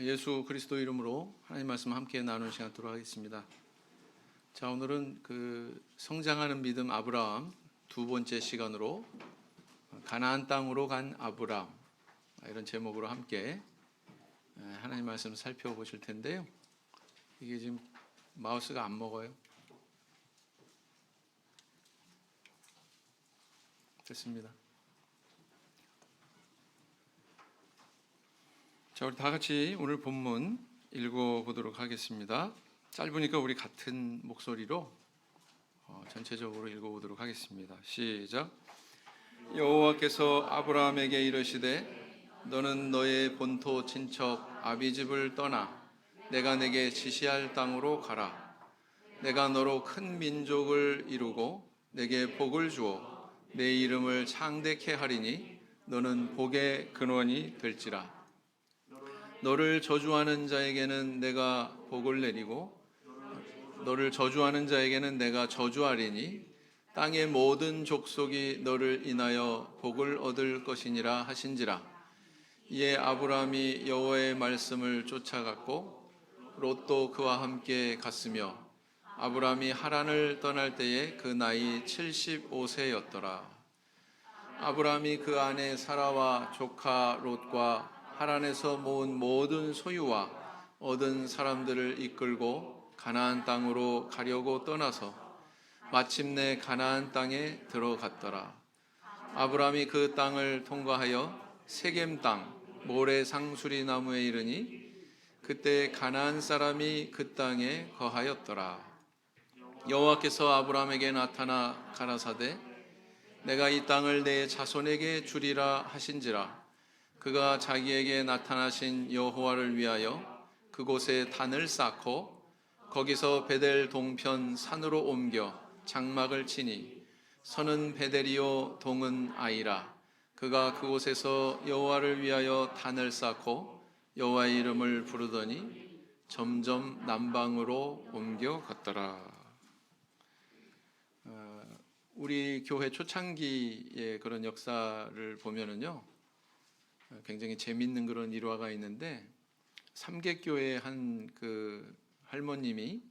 예수 그리스도 이름으로 하나님 말씀 함께 나누는 시간 갖도록 하겠습니다. 자, 오늘은 그 성장하는 믿음 아브라함 두 번째 시간으로 가나안 땅으로 간 아브라함, 이런 제목으로 함께 하나님 말씀 살펴보실 텐데요. 이게 지금 마우스가 안 먹어요. 됐습니다. 자, 우리 다 같이 오늘 본문 읽어보도록 하겠습니다. 짧으니까 우리 같은 목소리로 전체적으로 읽어보도록 하겠습니다. 시작. 여호와께서 아브라함에게 이르시되 너는 너의 본토 친척 아비집을 떠나 내가 내게 지시할 땅으로 가라. 내가 너로 큰 민족을 이루고 내게 복을 주어 내 이름을 창대케 하리니 너는 복의 근원이 될지라. 너를 저주하는 자에게는 내가 복을 내리고 너를 저주하는 자에게는 내가 저주하리니 땅의 모든 족속이 너를 인하여 복을 얻을 것이니라 하신지라. 이에 아브라함이 여호와의 말씀을 쫓아갔고 롯도 그와 함께 갔으며 아브라함이 하란을 떠날 때에 그 나이 75세였더라. 아브라함이 그 아내 사라와 조카 롯과 하란에서 모은 모든 소유와 얻은 사람들을 이끌고 가나안 땅으로 가려고 떠나서 마침내 가나안 땅에 들어갔더라. 아브라함이 그 땅을 통과하여 세겜 땅 모레 상수리 나무에 이르니 그때 가나안 사람이 그 땅에 거하였더라. 여호와께서 아브라함에게 나타나 가라사대 내가 이 땅을 내 자손에게 주리라 하신지라. 그가 자기에게 나타나신 여호와를 위하여 그곳에 단을 쌓고 거기서 베델 동편 산으로 옮겨 장막을 치니 서는 베델이요 동은 아이라. 그가 그곳에서 여호와를 위하여 단을 쌓고 여호와의 이름을 부르더니 점점 남방으로 옮겨 갔더라. 우리 교회 초창기의 그런 역사를 보면은요, 굉장히 재밌는 그런 일화가 있는데, 삼계교회 한 그 할머님이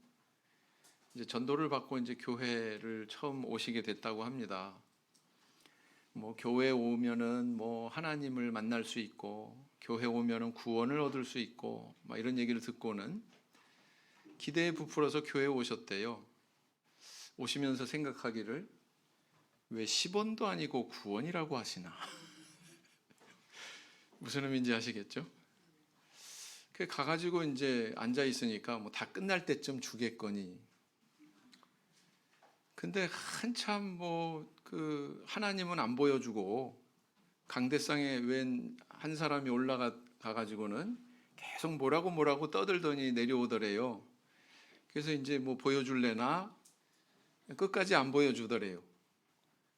이제 전도를 받고 이제 교회를 처음 오시게 됐다고 합니다. 뭐 교회 오면은 뭐 하나님을 만날 수 있고, 교회 오면은 구원을 얻을 수 있고, 막 이런 얘기를 듣고는 기대에 부풀어서 교회에 오셨대요. 오시면서 생각하기를 왜 10원도 아니고 구원이라고 하시나? 무슨 의미인지 아시겠죠? 그 가가지고 이제 앉아 있으니까 뭐 다 끝날 때쯤 주겠거니. 근데 한참 뭐 그 하나님은 안 보여주고 강대상에 웬 한 사람이 올라가 가지고는 계속 뭐라고 떠들더니 내려오더래요. 그래서 이제 뭐 보여줄래나 끝까지 안 보여주더래요.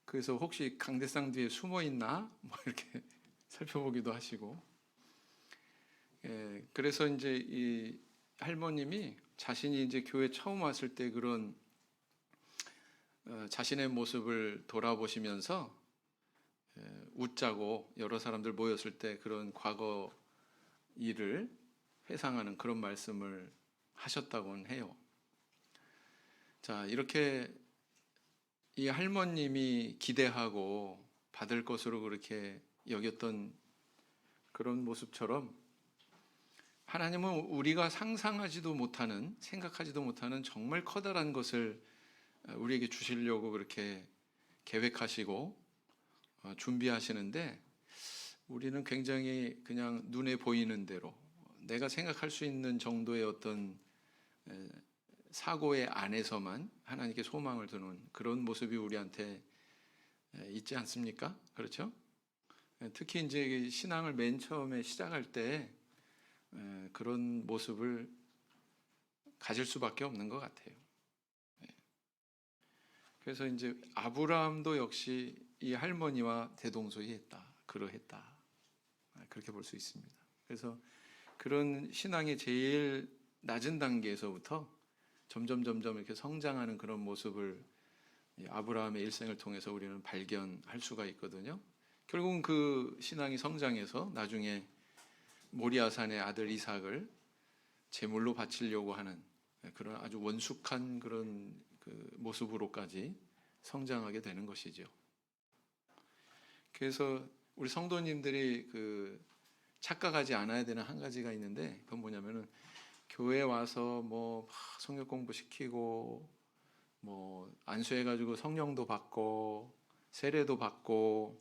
그래서 혹시 강대상 뒤에 숨어 있나 뭐 이렇게 살펴보기도 하시고. 그래서 이제 이 할머님이 자신이 이제 교회 처음 왔을 때 그런 자신의 모습을 돌아보시면서 웃자고 여러 사람들 모였을 때 그런 과거 일을 회상하는 그런 말씀을 하셨다고는 해요. 자, 이렇게 이 할머님이 기대하고 받을 것으로 그렇게 여겼던 그런 모습처럼 하나님은 우리가 상상하지도 못하는, 생각하지도 못하는 정말 커다란 것을 우리에게 주시려고 그렇게 계획하시고 준비하시는데, 우리는 굉장히 그냥 눈에 보이는 대로 내가 생각할 수 있는 정도의 어떤 사고의 안에서만 하나님께 소망을 두는 그런 모습이 우리한테 있지 않습니까? 그렇죠? 특히 이제 신앙을 맨 처음에 시작할 때 그런 모습을 가질 수밖에 없는 것 같아요. 그래서 이제 아브라함도 역시 이 할머니와 대동소이했다, 그러했다, 그렇게 볼 수 있습니다. 그래서 그런 신앙의 제일 낮은 단계에서부터 점점 이렇게 성장하는 그런 모습을 아브라함의 일생을 통해서 우리는 발견할 수가 있거든요. 결국은 그 신앙이 성장해서 나중에 모리아산의 아들 이삭을 제물로 바치려고 하는 그런 아주 원숙한 그런 그 모습으로까지 성장하게 되는 것이죠. 그래서 우리 성도님들이 그 착각하지 않아야 되는 한 가지가 있는데, 그건 뭐냐면은 교회 와서 뭐 성경 공부 시키고 뭐 안수해가지고 성령도 받고 세례도 받고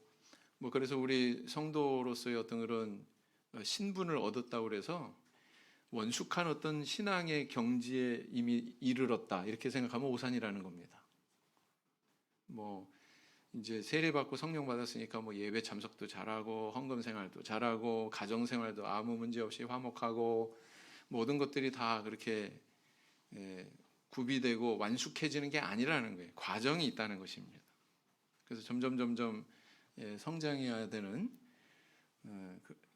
뭐 그래서 우리 성도로서의 어떤 그런 신분을 얻었다고 그래서 원숙한 어떤 신앙의 경지에 이미 이르렀다 이렇게 생각하면 오산이라는 겁니다. 뭐 이제 세례 받고 성령 받았으니까 뭐 예배 참석도 잘하고 헌금 생활도 잘하고 가정 생활도 아무 문제 없이 화목하고 모든 것들이 다 그렇게 구비되고 완숙해지는 게 아니라는 거예요. 과정이 있다는 것입니다. 그래서 점점 성장해야 되는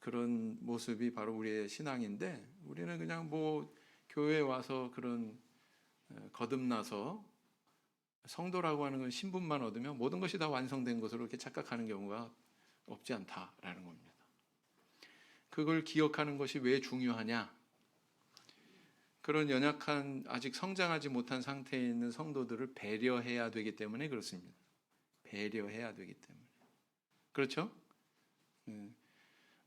그런 모습이 바로 우리의 신앙인데, 우리는 그냥 뭐 교회에 와서 그런 거듭나서 성도라고 하는 건 신분만 얻으면 모든 것이 다 완성된 것으로 이렇게 착각하는 경우가 없지 않다라는 겁니다. 그걸 기억하는 것이 왜 중요하냐? 그런 연약한 아직 성장하지 못한 상태에 있는 성도들을 배려해야 되기 때문에 그렇습니다. 배려해야 되기 때문에. 그렇죠?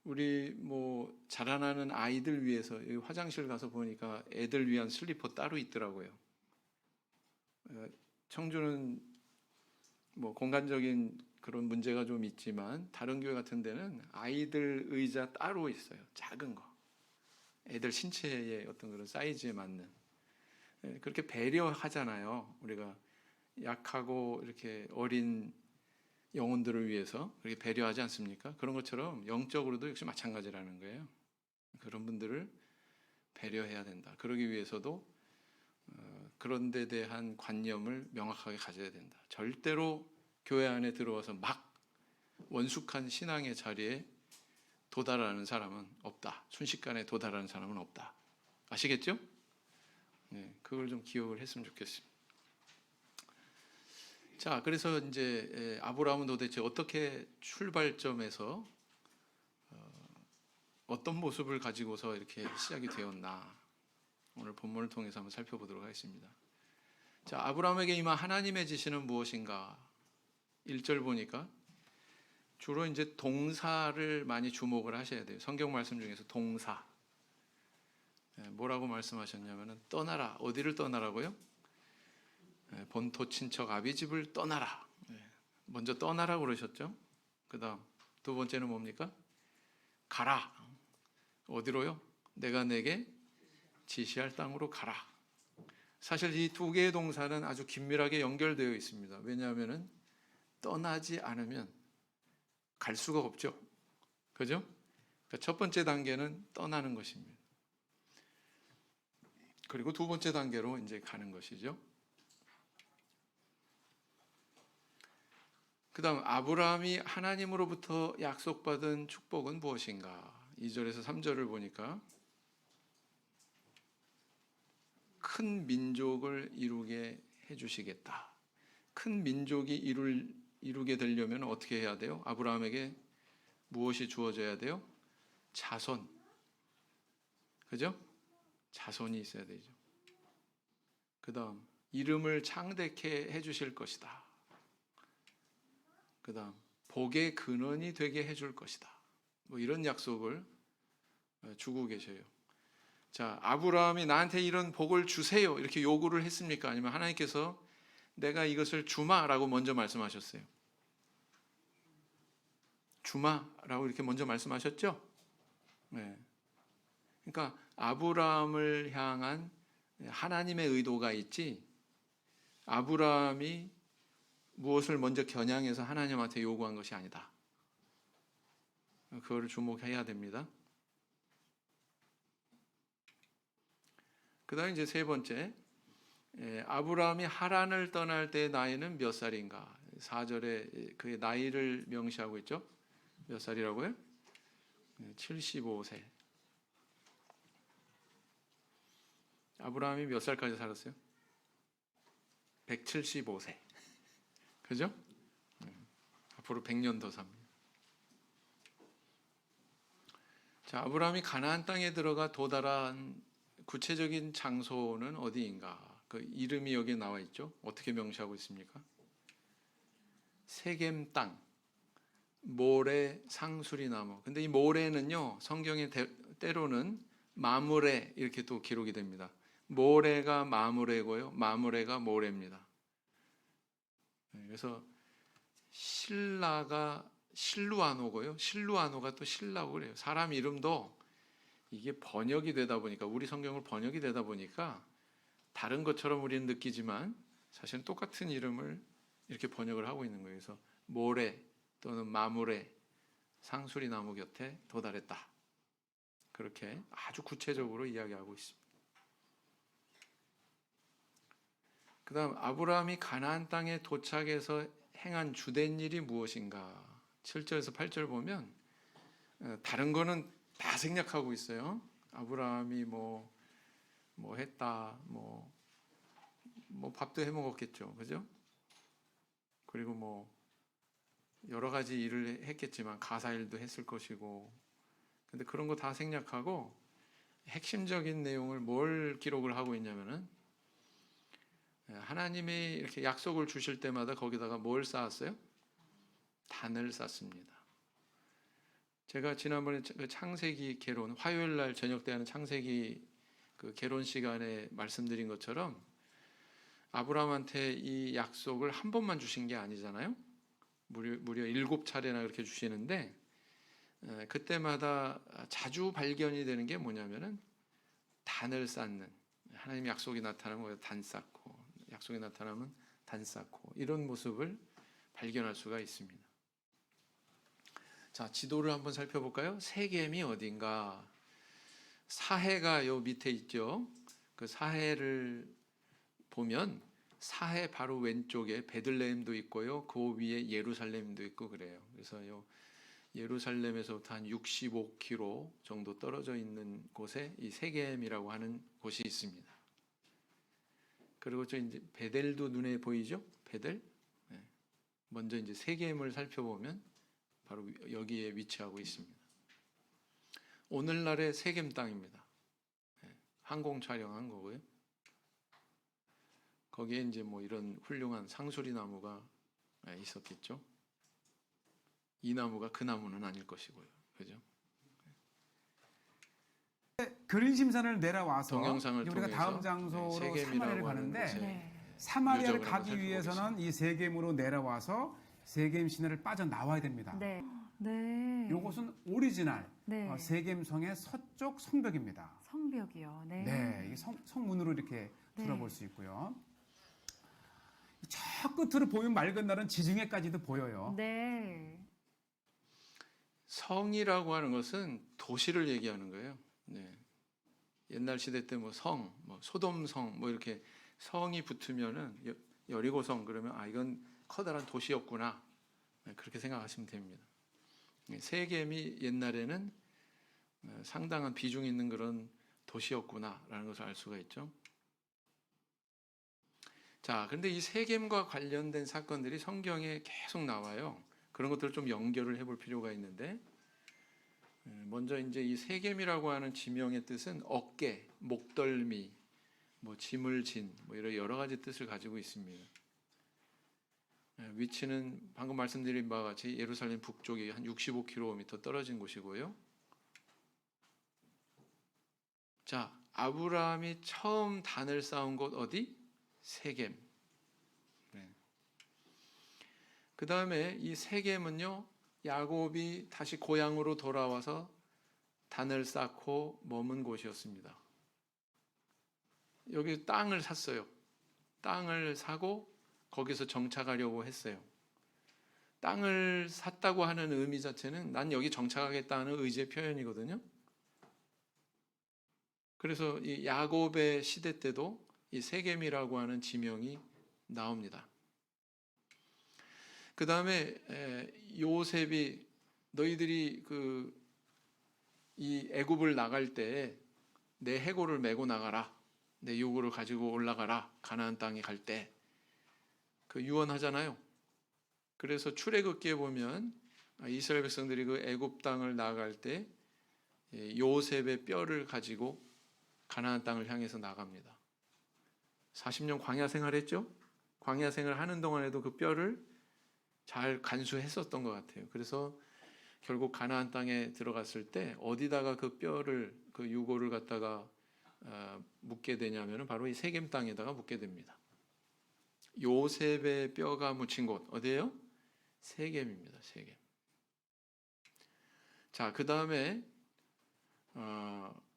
우리 뭐 자라나는 아이들 위해서 화장실 가서 보니까 애들 위한 슬리퍼 따로 있더라고요. 청주는 뭐 공간적인 그런 문제가 좀 있지만 다른 교회 같은 데는 아이들 의자 따로 있어요. 작은 거. 애들 신체의 어떤 그런 사이즈에 맞는. 그렇게 배려하잖아요. 우리가 약하고 이렇게 어린 영혼들을 위해서 그렇게 배려하지 않습니까? 그런 것처럼 영적으로도 역시 마찬가지라는 거예요. 그런 분들을 배려해야 된다. 그러기 위해서도 그런 데 대한 관념을 명확하게 가져야 된다. 절대로 교회 안에 들어와서 막 원숙한 신앙의 자리에 도달하는 사람은 없다. 순식간에 도달하는 사람은 없다. 아시겠죠? 네, 그걸 좀 기억을 했으면 좋겠습니다. 자, 그래서 이제 아브라함은 도대체 어떻게 출발점에서 어떤 모습을 가지고서 이렇게 시작이 되었나, 오늘 본문을 통해서 한번 살펴보도록 하겠습니다. 자, 아브라함에게 임한 하나님의 지시는 무엇인가? 1절 보니까 주로 이제 동사를 많이 주목을 하셔야 돼요. 성경 말씀 중에서 동사. 뭐라고 말씀하셨냐면은 떠나라. 어디를 떠나라고요? 본토 친척 아비집을 떠나라. 먼저 떠나라고 그러셨죠. 그 다음 두 번째는 뭡니까? 가라. 어디로요? 내가 내게 지시할 땅으로 가라. 사실 이 두 개의 동사는 아주 긴밀하게 연결되어 있습니다. 왜냐하면 떠나지 않으면 갈 수가 없죠. 그죠? 그러니까 첫 번째 단계는 떠나는 것입니다. 그리고 두 번째 단계로 이제 가는 것이죠. 그 다음 아브라함이 하나님으로부터 약속받은 축복은 무엇인가? 2절에서 3절을 보니까 큰 민족을 이루게 해주시겠다. 큰 민족이 이루게 되려면 어떻게 해야 돼요? 아브라함에게 무엇이 주어져야 돼요? 자손. 그죠? 자손이 있어야 되죠. 그 다음 이름을 창대케 해주실 것이다. 그 다음 복의 근원이 되게 해줄 것이다. 뭐 이런 약속을 주고 계셔요. 자, 아브라함이 나한테 이런 복을 주세요 이렇게 요구를 했습니까? 아니면 하나님께서 내가 이것을 주마라고 먼저 말씀하셨어요? 주마라고 이렇게 먼저 말씀하셨죠? 네. 그러니까 아브라함을 향한 하나님의 의도가 있지, 아브라함이 무엇을 먼저 겨냥해서 하나님한테 요구한 것이 아니다. 그거를 주목해야 됩니다. 그 다음에 이제 세 번째, 아브라함이 하란을 떠날 때 나이는 몇 살인가? 4절에 그의 나이를 명시하고 있죠. 몇 살이라고요? 75세. 아브라함이 몇 살까지 살았어요? 175세. 그죠? 앞으로 100년 더 삽니다. 자, 아브라함이 가나안 땅에 들어가 도달한 구체적인 장소는 어디인가? 그 이름이 여기에 나와 있죠. 어떻게 명시하고 있습니까? 세겜 땅, 모래, 상수리 나무. 근데 이 모래는요, 성경에 때로는 마므레 이렇게 또 기록이 됩니다. 모래가 마므레고요, 마므레가 모래입니다. 그래서 신라가 실루아노고요, 실루아노가 또 신라고 그래요. 사람 이름도 이게 번역이 되다 보니까, 우리 성경을 번역이 되다 보니까 다른 것처럼 우리는 느끼지만 사실은 똑같은 이름을 이렇게 번역을 하고 있는 거예요. 그래서 모래 또는 마무레, 상수리 나무 곁에 도달했다. 그렇게 아주 구체적으로 이야기하고 있습니다. 그 다음 아브라함이 가나안 땅에 도착해서 행한 주된 일이 무엇인가? 7절에서 8절 보면 다른 거는 다 생략하고 있어요. 아브라함이 뭐 했다, 뭐 밥도 해 먹었겠죠, 그죠? 그리고 뭐 여러 가지 일을 했겠지만 가사 일도 했을 것이고, 근데 그런 거 다 생략하고 핵심적인 내용을 뭘 기록을 하고 있냐면은 하나님이 이렇게 약속을 주실 때마다 거기다가 뭘 쌓았어요? 단을 쌓습니다. 제가 지난번에 창세기 개론, 화요일 날 저녁 때 하는 창세기 그 개론 시간에 말씀드린 것처럼 아브라함한테 이 약속을 한 번만 주신 게 아니잖아요. 무려 7차례나 그렇게 주시는데, 그때마다 자주 발견이 되는 게 뭐냐면은 단을 쌓는, 하나님 약속이 나타나면 단 쌓고, 약속이 나타나면 단 쌓고, 이런 모습을 발견할 수가 있습니다. 자, 지도를 한번 살펴볼까요? 세겜이 어딘가? 사해가 요 밑에 있죠. 그 사해를 보면 사해 바로 왼쪽에 베들레헴도 있고요, 그 위에 예루살렘도 있고 그래요. 그래서 요 예루살렘에서부터 한 65km 정도 떨어져 있는 곳에 이 세겜이라고 하는 곳이 있습니다. 그리고 저 이제 베델도 눈에 보이죠? 베델. 먼저 이제 세겜을 살펴보면 바로 여기에 위치하고 있습니다. 오늘날의 세겜 땅입니다. 항공 촬영한 거고요. 거기에 이제 뭐 이런 훌륭한 상수리 나무가 있었겠죠. 이 나무가 그 나무는 아닐 것이고요. 그죠? 그린심산을 내려와서 동영상을 우리가 통해서 다음 장소로 사마리아를 가는데 사마리아를 가기 위해서는 이 세겜으로 내려와서 세겜 시내를 빠져나와야 됩니다. 네. 네. 이것은 오리지널 네. 세겜성의 서쪽 성벽입니다. 성벽이요. 네. 네, 이 성문으로 이렇게 네. 둘러볼 수 있고요. 저 끝으로 보이면 맑은 날은 지중해까지도 보여요. 네. 성이라고 하는 것은 도시를 얘기하는 거예요. 네. 옛날 시대 때 뭐 성, 뭐 소돔성, 뭐 이렇게 성이 붙으면은 여리고성 그러면 이건 커다란 도시였구나, 그렇게 생각하시면 됩니다. 세겜이 옛날에는 상당한 비중 있는 그런 도시였구나라는 것을 알 수가 있죠. 자, 그런데 이 세겜과 관련된 사건들이 성경에 계속 나와요. 그런 것들을 좀 연결을 해볼 필요가 있는데, 먼저 이제 이 세겜이라고 하는 지명의 뜻은 어깨, 목덜미, 뭐 짐을 진, 뭐 이런 여러 가지 뜻을 가지고 있습니다. 위치는 방금 말씀드린 바와 같이 예루살렘 북쪽이 한 65km 떨어진 곳이고요. 자, 아브라함이 처음 단을 쌓은 곳 어디? 세겜. 네. 그 다음에 이 세겜은요, 야곱이 다시 고향으로 돌아와서 단을 쌓고 머문 곳이었습니다. 여기 땅을 샀어요. 땅을 사고 거기서 정착하려고 했어요. 땅을 샀다고 하는 의미 자체는 난 여기 정착하겠다는 의지의 표현이거든요. 그래서 이 야곱의 시대 때도 이 세겜이라고 하는 지명이 나옵니다. 그 다음에 요셉이 너희들이 이 애굽을 나갈 때 내 해골을 메고 나가라, 내 요구를 가지고 올라가라, 가나안 땅에 갈 때 그 유언하잖아요. 그래서 출애굽기에 보면 이스라엘 백성들이 그 애굽 땅을 나갈 때 요셉의 뼈를 가지고 가나안 땅을 향해서 나갑니다. 40년 광야 생활했죠? 광야 생활하는 동안에도 그 뼈를 잘 간수했었던 것 같아요. 그래서 결국 가나안 땅에 들어갔을 때 어디다가 그 뼈를, 그 유골을 갖다가 묻게 되냐면은 바로 이 세겜 땅에다가 묻게 됩니다. 요셉의 뼈가 묻힌 곳 어디예요? 세겜입니다. 세겜. 자, 그 다음에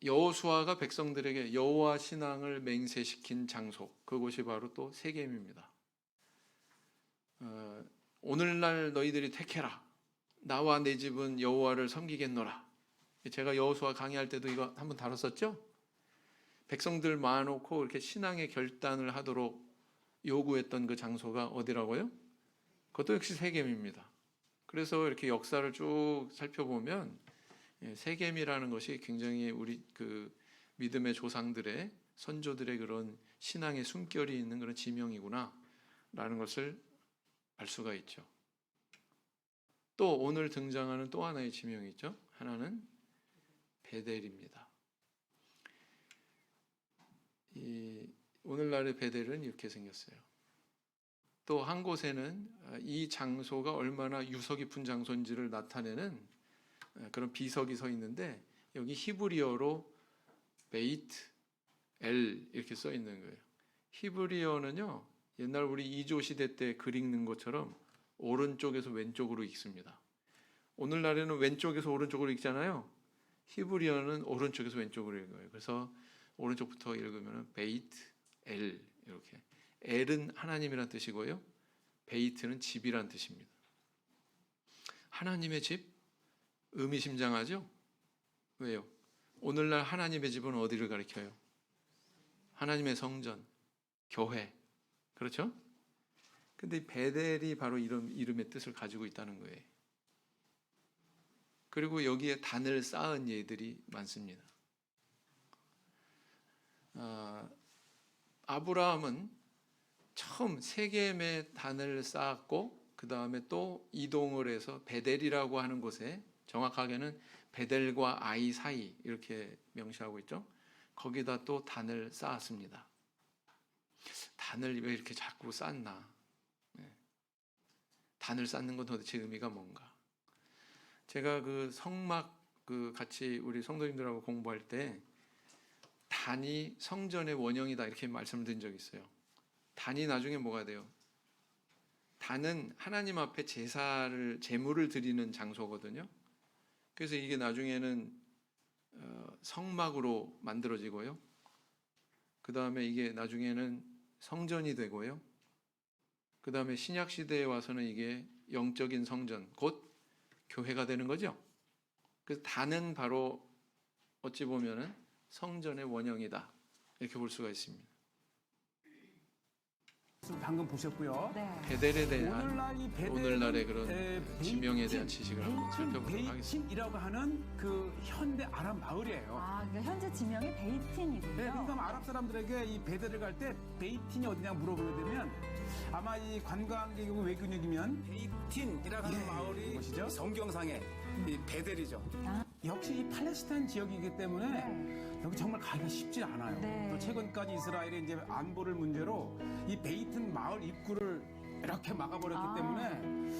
여호수아가 백성들에게 여호와 신앙을 맹세시킨 장소, 그곳이 바로 또 세겜입니다. 오늘날 너희들이 택해라. 나와 내 집은 여호와를 섬기겠노라. 제가 여호수아 강의할 때도 이거 한번 다뤘었죠? 백성들 모아놓고 이렇게 신앙의 결단을 하도록 요구했던 그 장소가 어디라고요? 그것도 역시 세겜입니다. 그래서 이렇게 역사를 쭉 살펴보면 세겜이라는 것이 굉장히 우리 그 믿음의 조상들의, 선조들의 그런 신앙의 숨결이 있는 그런 지명이구나 라는 것을 알 수가 있죠. 또 오늘 등장하는 또 하나의 지명이 있죠. 하나는 베델입니다. 오늘날의 베델은 이렇게 생겼어요. 또 한 곳에는 이 장소가 얼마나 유서 깊은 장소인지를 나타내는 그런 비석이 서 있는데, 여기 히브리어로 베이트 엘 이렇게 써 있는 거예요. 히브리어는요, 옛날 우리 이조 시대 때 글 읽는 것처럼 오른쪽에서 왼쪽으로 읽습니다. 오늘날에는 왼쪽에서 오른쪽으로 읽잖아요. 히브리어는 오른쪽에서 왼쪽으로 읽어요. 그래서 오른쪽부터 읽으면 베이트 엘, 이렇게. 엘은 하나님이란 뜻이고요, 베이트는 집이란 뜻입니다. 하나님의 집? 의미심장하죠? 왜요? 오늘날 하나님의 집은 어디를 가리켜요? 하나님의 성전, 교회. 그렇죠? 근데 베델이 바로 이런 이름의 뜻을 가지고 있다는 거예요. 그리고 여기에 단을 쌓은 예들이 많습니다. 아브라함은 처음 세겜에 단을 쌓았고, 그 다음에 또 이동을 해서 베델이라고 하는 곳에, 정확하게는 베델과 아이 사이 이렇게 명시하고 있죠. 거기다 또 단을 쌓았습니다. 단을 왜 이렇게 자꾸 쌓나? 단을 쌓는 건 도대체 의미가 뭔가? 제가 그 성막 같이 우리 성도님들하고 공부할 때 단이 성전의 원형이다 이렇게 말씀드린 적이 있어요. 단이 나중에 뭐가 돼요? 단은 하나님 앞에 제물을 드리는 장소거든요. 그래서 이게 나중에는 성막으로 만들어지고요. 그 다음에 이게 나중에는 성전이 되고요. 그 다음에 신약 시대에 와서는 이게 영적인 성전, 곧 교회가 되는 거죠. 그래서 단은 바로 어찌 보면은 성전의 원형이다 이렇게 볼 수가 있습니다. 방금 보셨고요. 네. 베델에 대한 오늘날의 그런 지명에 대한 베이틴, 지식을 한번 살펴보도록 하겠습니다. 베이틴이라고 하는 그 현대 아랍 마을이에요. 아, 그러니까 현재 지명이 베이틴이군요. 네, 그러니까 아랍 사람들에게 이 베델을 갈 때 베이틴이 어디냐 물어보게 되면 아마 이 관광객이고 외국인이면 베이틴이라고 하는 마을이 무엇이죠? 성경상의 이 베델이죠. 역시 이 팔레스타인 지역이기 때문에 네. 여기 정말 가기가 쉽지 않아요. 네. 또 최근까지 이스라엘이 이제 안보를 문제로 이 베이튼 마을 입구를 이렇게 막아버렸기 때문에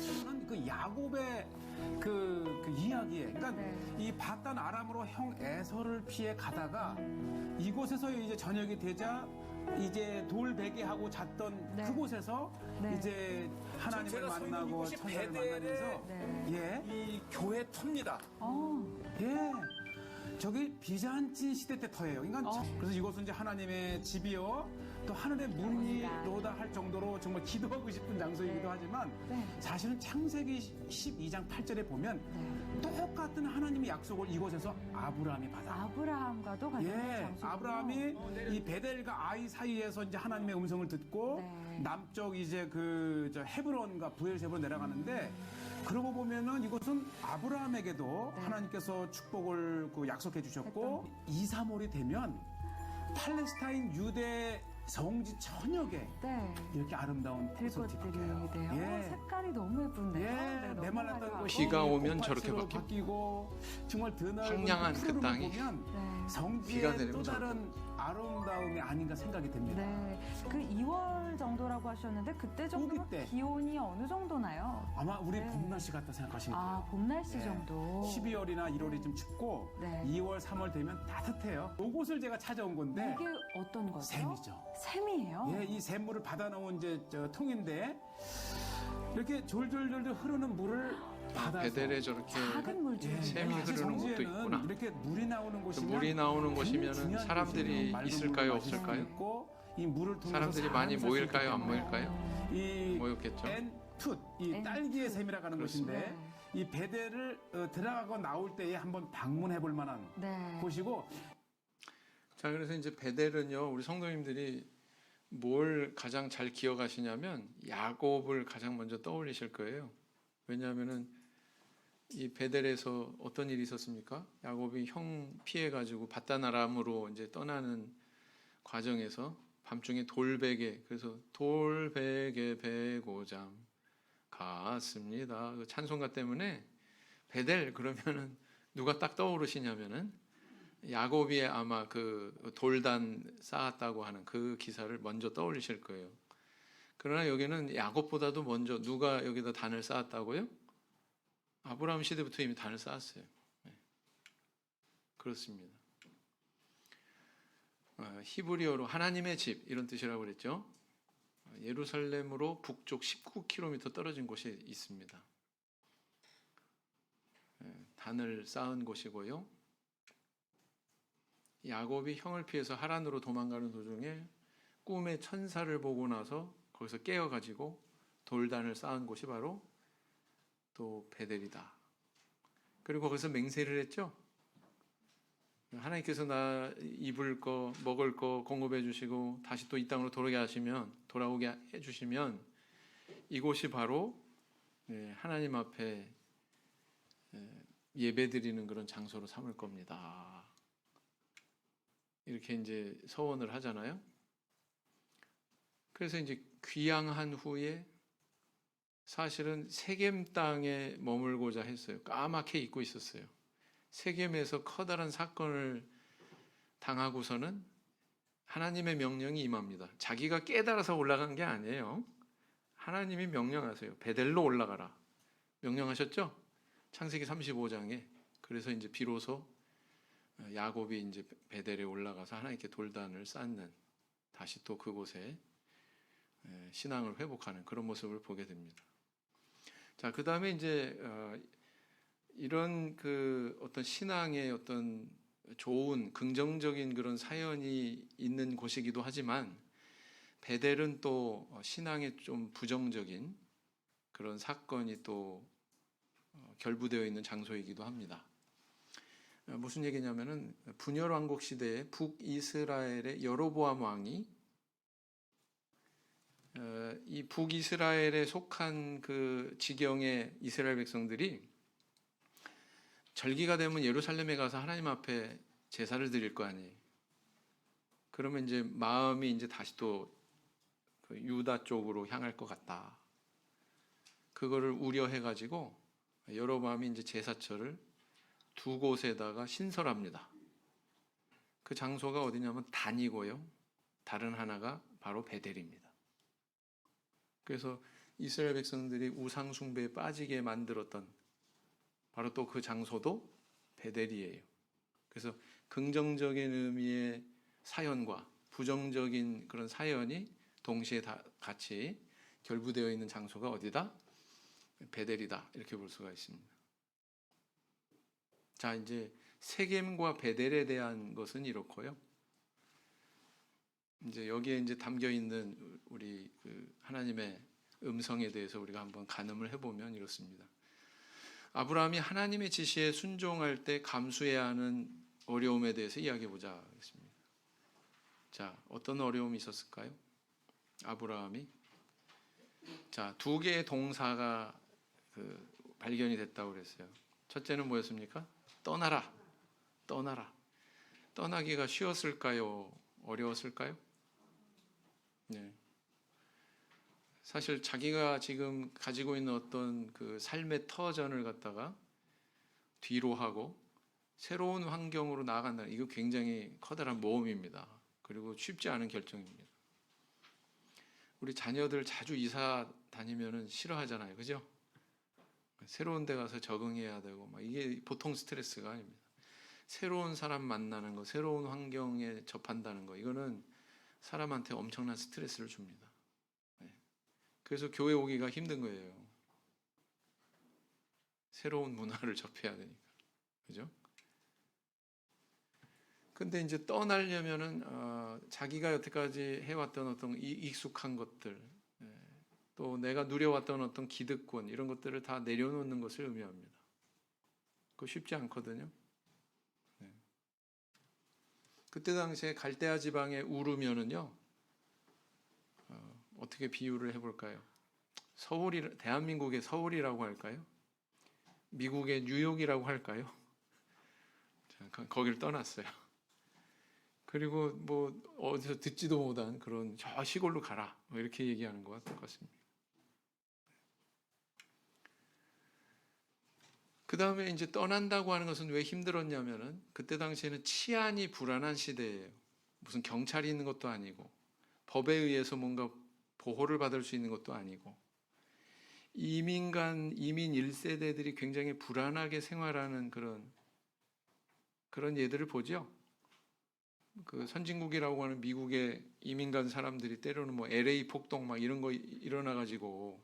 저는 그 야곱의 그 이야기에, 그러니까 네. 이 바단 아람으로 형 에서를 피해 가다가 이곳에서 이제 저녁이 되자 이제 돌 베개하고 잤던 네. 그곳에서 네. 이제 하나님을 제가 서 있는 만나고 이곳이 천사를 베델의 만나면서 네. 예. 이 교회 터입니다. 예. 저기 비잔틴 시대 때 터예요. 그러니까 그래서 이곳은 이제 하나님의 집이요, 또 하늘의 문이로다 할 정도로 정말 기도하고 싶은 장소이기도 하지만 네. 사실은 창세기 12장 8절에 보면 네. 똑같은 하나님의 약속을 이곳에서 아브라함이 받아. 아브라함과도 같은 예, 장소군요. 아브라함이 이 베델과 아이 사이에서 이제 하나님의 음성을 듣고 네. 남쪽 이제 저 헤브론과 부엘세바로 내려가는데, 그러고 보면은 이곳은 아브라함에게도 네. 하나님께서 축복을 약속해 주셨고 2, 3월이 되면 팔레스타인 유대 성지 천역에 네. 이렇게 아름다운 꽃을 들꽃들이 뒤덮여요. 돼요. 예. 색깔이 너무 예쁜데요. 예, 네, 너무 메말랐던 화려하고. 것이 비가 오면 꽃밭으로 저렇게 바뀌고 정말 드넓은 황량한 그 푸르름을 땅이 보면 네. 성지의 비가 내리면 또 저렇게. 다른 아름다움이 아닌가 생각이 듭니다. 네, 그 2월 정도라고 하셨는데 그때 정도면 때. 기온이 어느 정도나요? 아마 우리 네. 봄 날씨 같다 생각하시면 돼요. 아, 봄 날씨 네. 정도. 12월이나 1월이 좀 춥고 네. 2월, 3월 되면 따뜻해요. 이곳을 제가 찾아온 건데 이게 어떤 거죠? 샘이죠. 샘이에요? 예, 이 샘물을 받아놓은 이제 저 통인데 이렇게 졸졸졸졸 흐르는 물을 받아서 베델에 저렇게 작은 물줄. 예, 샘이 사실 흐르는 곳도 성지에는 있구나. 이렇게 물이 나오는 곳이면 물이 나오는 굉장히 곳이면은 중요한 사람들이 곳이에요. 맑은 있을까요, 물을 마실 수도 없을까요? 있고, 이 물을 통해서 사람들이 많이 사람이 살수 모일까요, 있기 안 때문에 모일까요? 이 모였겠죠. 엔투, 이 엔투. 딸기의 샘이라고 하는 그렇습니다. 곳인데 이 베델을 들어가고 나올 때에 한번 방문해 볼 만한 네. 곳이고 자, 그래서 이제 베델은요, 우리 성도님들이 뭘 가장 잘 기억하시냐면 야곱을 가장 먼저 떠올리실 거예요. 왜냐하면은 이 베델에서 어떤 일이 있었습니까? 야곱이 형 피해 가지고 밧다나람으로 이제 떠나는 과정에서 밤중에 돌베개, 그래서 돌베개 베고잠 갔습니다. 그 찬송가 때문에 베델 그러면은 누가 딱 떠오르시냐면은 야곱이 아마 그 돌단 쌓았다고 하는 그 기사를 먼저 떠올리실 거예요. 그러나 여기는 야곱보다도 먼저 누가 여기다 단을 쌓았다고요? 아브라함 시대부터 이미 단을 쌓았어요. 네. 그렇습니다. 히브리어로 하나님의 집 이런 뜻이라고 그랬죠. 예루살렘으로 북쪽 19km 떨어진 곳이 있습니다. 단을 쌓은 곳이고요. 야곱이 형을 피해서 하란으로 도망가는 도중에 꿈에 천사를 보고 나서 거기서 깨어가지고 돌단을 쌓은 곳이 바로 또 베델이다. 그리고 거기서 맹세를 했죠. 하나님께서 나 입을 거, 먹을 거 공급해 주시고 다시 또 이 땅으로 돌아오게 해 주시면 이곳이 바로 하나님 앞에 예배드리는 그런 장소로 삼을 겁니다. 이렇게 이제 서원을 하잖아요. 그래서 이제 귀향한 후에 사실은 세겜 땅에 머물고자 했어요. 까맣게 잊고 있었어요. 세겜에서 커다란 사건을 당하고서는 하나님의 명령이 임합니다. 자기가 깨달아서 올라간 게 아니에요. 하나님이 명령하세요. 베델로 올라가라. 명령하셨죠? 창세기 35장에. 그래서 이제 비로소 야곱이 이제 베델에 올라가서 하나님께 돌단을 쌓는 다시 또 그곳에 신앙을 회복하는 그런 모습을 보게 됩니다. 자, 그 다음에 이제 이런 그 어떤 신앙의 어떤 좋은 긍정적인 그런 사연이 있는 곳이기도 하지만 베델은 또 신앙에 좀 부정적인 그런 사건이 또 결부되어 있는 장소이기도 합니다. 무슨 얘기냐면은 분열 왕국 시대에 북이스라엘의 여로보암 왕이 이 북이스라엘에 속한 그 지경의 이스라엘 백성들이 절기가 되면 예루살렘에 가서 하나님 앞에 제사를 드릴 거 아니에요. 그러면 이제 마음이 이제 다시 또 그 유다 쪽으로 향할 것 같다. 그거를 우려해 가지고 여로보암이 이제 제사처를 두 곳에다가 신설합니다. 그 장소가 어디냐면 단이고요. 다른 하나가 바로 베델입니다. 그래서 이스라엘 백성들이 우상 숭배에 빠지게 만들었던 바로 또 그 장소도 베델이에요. 그래서 긍정적인 의미의 사연과 부정적인 그런 사연이 동시에 다 같이 결부되어 있는 장소가 어디다? 베델이다. 이렇게 볼 수가 있습니다. 자, 이제 세겜과 베델에 대한 것은 이렇고요. 이제 여기에 이제 담겨 있는 우리 그 하나님의 음성에 대해서 우리가 한번 가늠을 해보면 이렇습니다. 아브라함이 하나님의 지시에 순종할 때 감수해야 하는 어려움에 대해서 이야기해 보자 하겠습니다. 자, 어떤 어려움이 있었을까요? 아브라함이 자, 두 개의 동사가 발견이 됐다고 그랬어요. 첫째는 뭐였습니까? 떠나라. 떠나라. 떠나기가 쉬웠을까요? 어려웠을까요? 네. 사실 자기가 지금 가지고 있는 어떤 그 삶의 터전을 갖다가 뒤로 하고 새로운 환경으로 나아간다. 이거 굉장히 커다란 모험입니다. 그리고 쉽지 않은 결정입니다. 우리 자녀들 자주 이사 다니면은 싫어하잖아요. 그죠? 새로운 데 가서 적응해야 되고 막 이게 보통 스트레스가 아닙니다. 새로운 사람 만나는 거, 새로운 환경에 접한다는 거, 이거는 사람한테 엄청난 스트레스를 줍니다. 네. 그래서 교회 오기가 힘든 거예요. 새로운 문화를 접해야 되니까. 그죠? 근데 이제 떠나려면은 자기가 여태까지 해왔던 어떤 익숙한 것들, 또 내가 누려왔던 어떤 기득권 이런 것들을 다 내려놓는 것을 의미합니다. 그거 쉽지 않거든요. 네. 그때 당시에 갈대아 지방의 우르면은요, 어떻게 비유를 해볼까요? 대한민국의 서울이라고 할까요? 미국의 뉴욕이라고 할까요? 거기를 떠났어요. 그리고 뭐 어디서 듣지도 못한 그런 저 시골로 가라 뭐 이렇게 얘기하는 것과 똑같습니다. 그 다음에 이제 떠난다고 하는 것은 왜 힘들었냐면은 그때 당시에는 치안이 불안한 시대예요. 무슨 경찰이 있는 것도 아니고 법에 의해서 뭔가 보호를 받을 수 있는 것도 아니고 이민 1세대들이 굉장히 불안하게 생활하는 그런 예들을 보죠. 그 선진국이라고 하는 미국의 이민 간 사람들이 때로는 뭐 LA 폭동 막 이런 거 일어나 가지고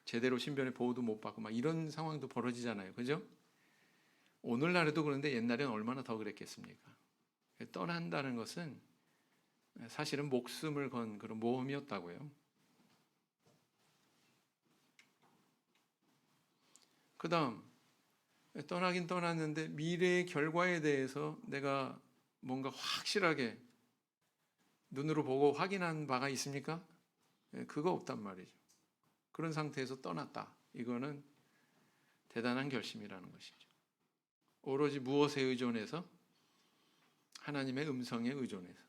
제대로 신변의 보호도 못 받고 막 이런 상황도 벌어지잖아요. 그죠? 오늘날에도 그런데 옛날에는 얼마나 더 그랬겠습니까? 떠난다는 것은 사실은 목숨을 건 그런 모험이었다고요. 그 다음 떠나긴 떠났는데 미래의 결과에 대해서 내가 뭔가 확실하게 눈으로 보고 확인한 바가 있습니까? 그거 없단 말이죠. 그런 상태에서 떠났다. 이거는 대단한 결심이라는 것이죠. 오로지 무엇에 의존해서? 하나님의 음성에 의존해서.